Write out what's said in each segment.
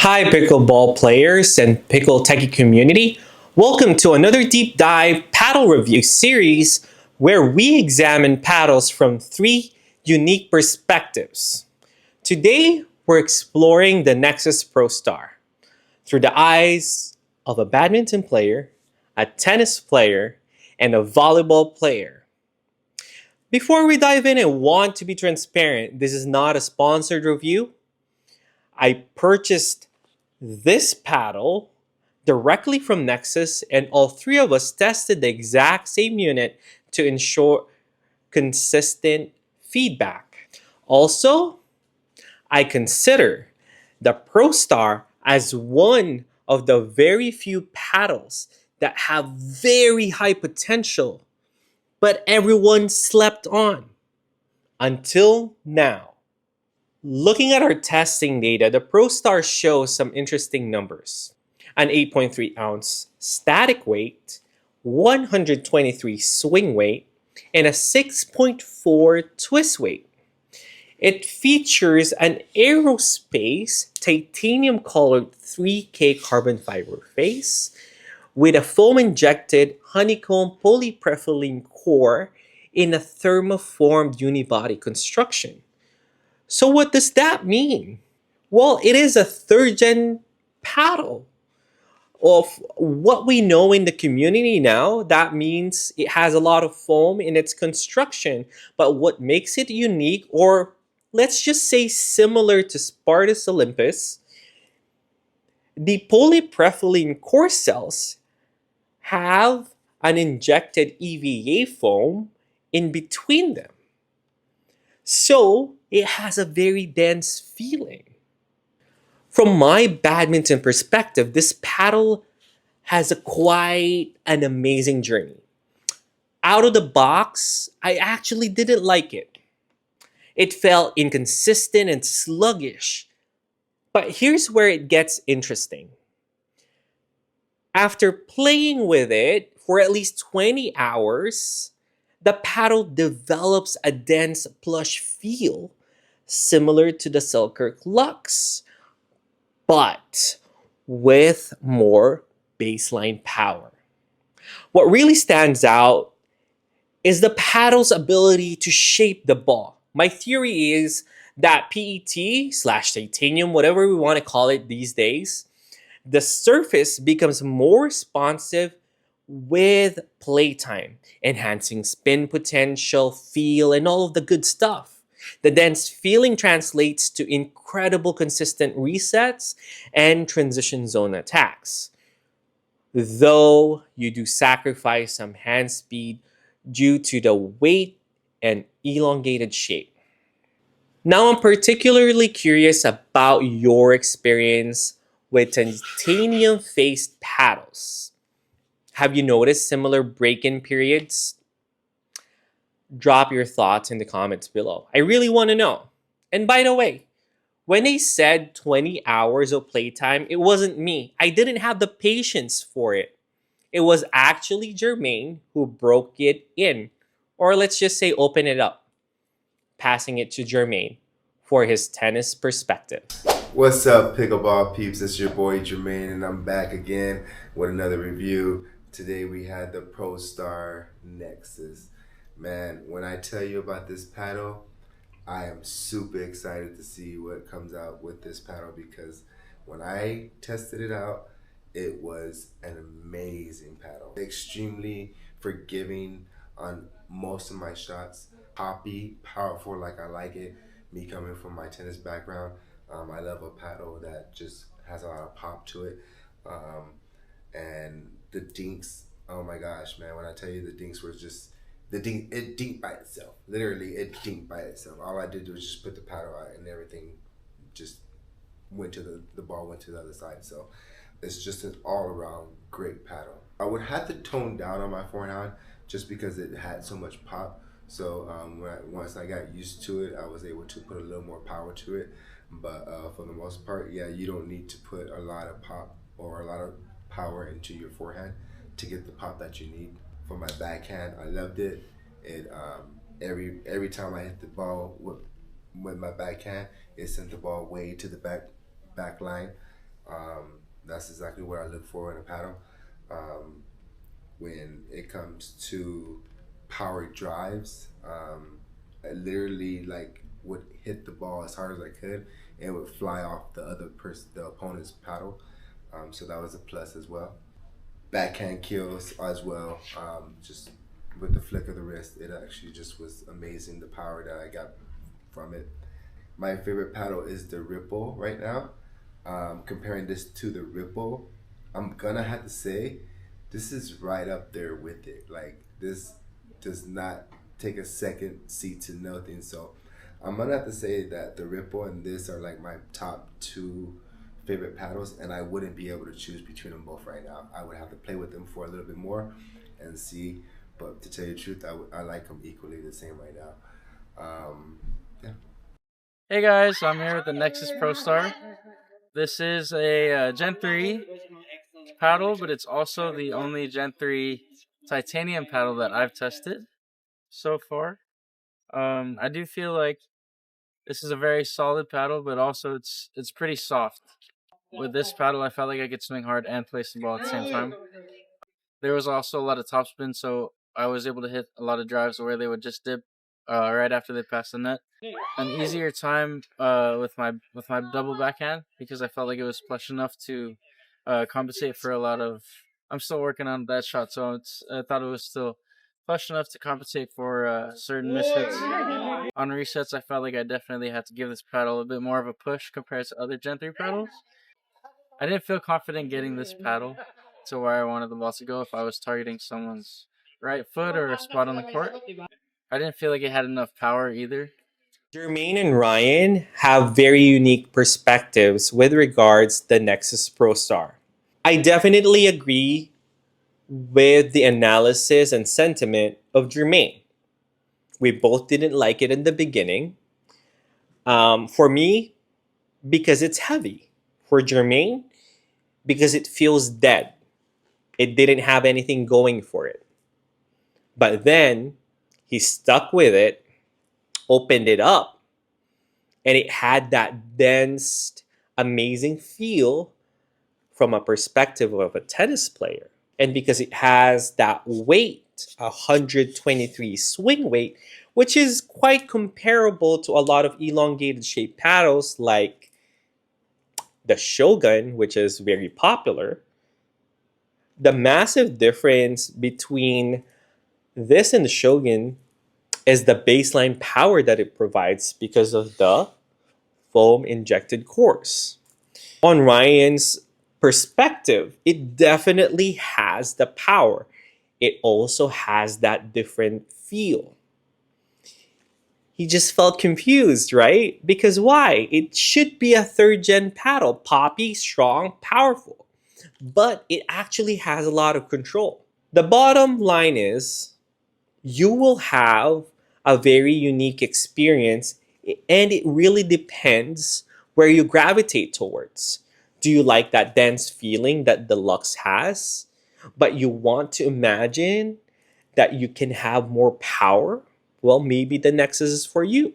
Hi, pickleball players and pickle techie community. Welcome to another deep dive paddle review series where we examine paddles from three unique perspectives. Today, we're exploring the Nexus ProStar through the eyes of a badminton player, a tennis player, and a volleyball player. Before we dive in, I want to be transparent. This is not a sponsored review. I purchased this paddle directly from Nexus, and all three of us tested the exact same unit to ensure consistent feedback. Also, I consider the ProStar as one of the very few paddles that have very high potential, but everyone slept on until now. Looking at our testing data, the ProStar shows some interesting numbers. An 8.3 ounce static weight, 123 swing weight, and a 6.4 twist weight. It features an aerospace titanium colored 3K carbon fiber face with a foam-injected honeycomb polypropylene core in a thermoformed unibody construction. So what does that mean? Well, it is a third gen paddle. Of what we know in the community now, that means it has a lot of foam in its construction. But what makes it unique, or let's just say similar to Spartus Olympus, the polypropylene core cells have an injected EVA foam in between them. So it has a very dense feeling. From my badminton perspective, this paddle has a quite an amazing journey. Out of the box, I actually didn't like it. It felt inconsistent and sluggish. But here's where it gets interesting. After playing with it for at least 20 hours, the paddle develops a dense plush feel similar to the Selkirk Lux, but with more baseline power. What really stands out is the paddle's ability to shape the ball. My theory is that PET slash titanium, whatever we want to call it these days, the surface becomes more responsive with playtime, enhancing spin potential, feel, and all of the good stuff. The dense feeling translates to incredible consistent resets and transition zone attacks, though you do sacrifice some hand speed due to the weight and elongated shape. Now, I'm particularly curious about your experience with titanium faced paddles. Have you noticed similar break in periods? Drop your thoughts in the comments below. I really want to know. And by the way, when they said 20 hours of playtime, it wasn't me. I didn't have the patience for it. It was actually Jermaine who broke it in. Or let's just say open it up, passing it to Jermaine for his tennis perspective. What's up, Pickleball peeps? It's your boy Jermaine, and I'm back again with another review. Today we had the ProStar Nexus. Man, when I tell you about this paddle, I am super excited to see what comes out with this paddle because when I tested it out, it was an amazing paddle. Extremely forgiving on most of my shots. Poppy, powerful like I like it. Me coming from my tennis background, I love a paddle that just has a lot of pop to it. And the dinks, oh my gosh, man, when I tell you the dinks were just, it dinked by itself. Literally, it dinked by itself. All I did was just put the paddle out and everything just went to the ball went to the other side. So it's just an all-around great paddle. I would have to tone down on my forehand just because it had so much pop. So once I got used to it, I was able to put a little more power to it. But for the most part, yeah, you don't need to put a lot of pop or a lot of power into your forehand to get the pop that you need. For my backhand, I loved it. Every time I hit the ball with my backhand, it sent the ball way to the back line. That's exactly what I look for in a paddle. Um, when it comes to power drives, I literally like would hit the ball as hard as I could and it would fly off the opponent's paddle. So that was a plus as well. Backhand kills as well. Just with the flick of the wrist, it actually just was amazing the power that I got from it. My favorite paddle is the Ripple right now. Comparing this to the Ripple, I'm gonna have to say this is right up there with it. Like this does not take a second seat to nothing. So I'm gonna have to say that the Ripple and this are like my top two favorite paddles, and I wouldn't be able to choose between them both right now. I would have to play with them for a little bit more and see. But to tell you the truth, I like them equally the same right now. Yeah. Hey guys, I'm here with the Nexus ProStar. This is a Gen 3 paddle, but it's also the only Gen 3 titanium paddle that I've tested so far. I do feel like this is a very solid paddle, but also it's pretty soft. With this paddle, I felt like I could swing hard and place the ball at the same time. There was also a lot of topspin, so I was able to hit a lot of drives where they would just dip right after they passed the net. An easier time with my double backhand because I felt like it was plush enough to compensate for a lot of. I'm still working on that shot, so I thought it was still plush enough to compensate for certain mishits. On resets, I felt like I definitely had to give this paddle a bit more of a push compared to other Gen 3 paddles. I didn't feel confident getting this paddle to where I wanted the ball to go if I was targeting someone's right foot or a spot on the court. I didn't feel like it had enough power either. Jermaine and Ryan have very unique perspectives with regards the Nexus ProStar. I definitely agree with the analysis and sentiment of Jermaine. We both didn't like it in the beginning. For me, because it's heavy. For Jermaine, because it feels dead. It didn't have anything going for it. But then he stuck with it, opened it up, and it had that dense, amazing feel from a perspective of a tennis player. And because it has that weight, 123 swing weight, which is quite comparable to a lot of elongated shaped paddles like the Shogun, which is very popular. The massive difference between this and the Shogun is the baseline power that it provides because of the foam-injected cores. On Ryan's perspective, it definitely has the power. It also has that different feel. He just felt confused, right? Because why? It should be a third-gen paddle, poppy, strong, powerful. But it actually has a lot of control. The bottom line is, you will have a very unique experience, and it really depends where you gravitate towards. Do you like that dense feeling that the Lux has, but you want to imagine that you can have more power? Well, maybe the Nexus is for you.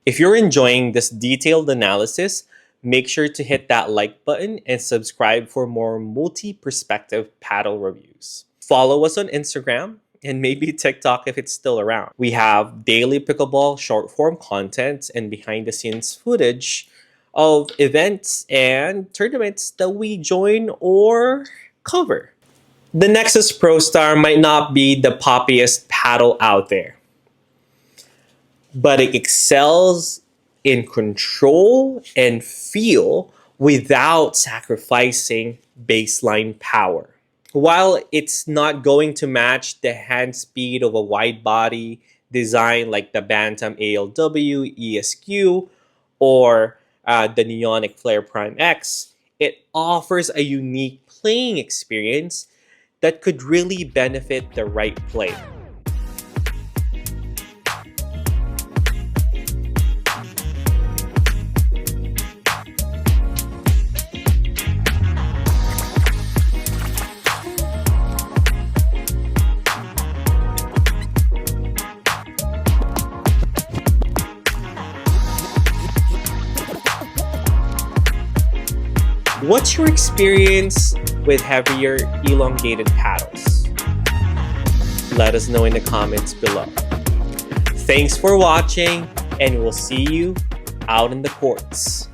If you're enjoying this detailed analysis, make sure to hit that like button and subscribe for more multi-perspective paddle reviews. Follow us on Instagram and maybe TikTok if it's still around. We have daily Pickleball short form content and behind the scenes footage of events and tournaments that we join or cover. The Nexus ProStar might not be the poppiest paddle out there, but it excels in control and feel without sacrificing baseline power. While it's not going to match the hand speed of a wide body design like the Bantam ALW, ESQ, or the Neonic Flare Prime X, it offers a unique playing experience that could really benefit the right player. what's your experience with heavier elongated paddles? Let us know in the comments below. Thanks for watching, and we'll see you out in the courts.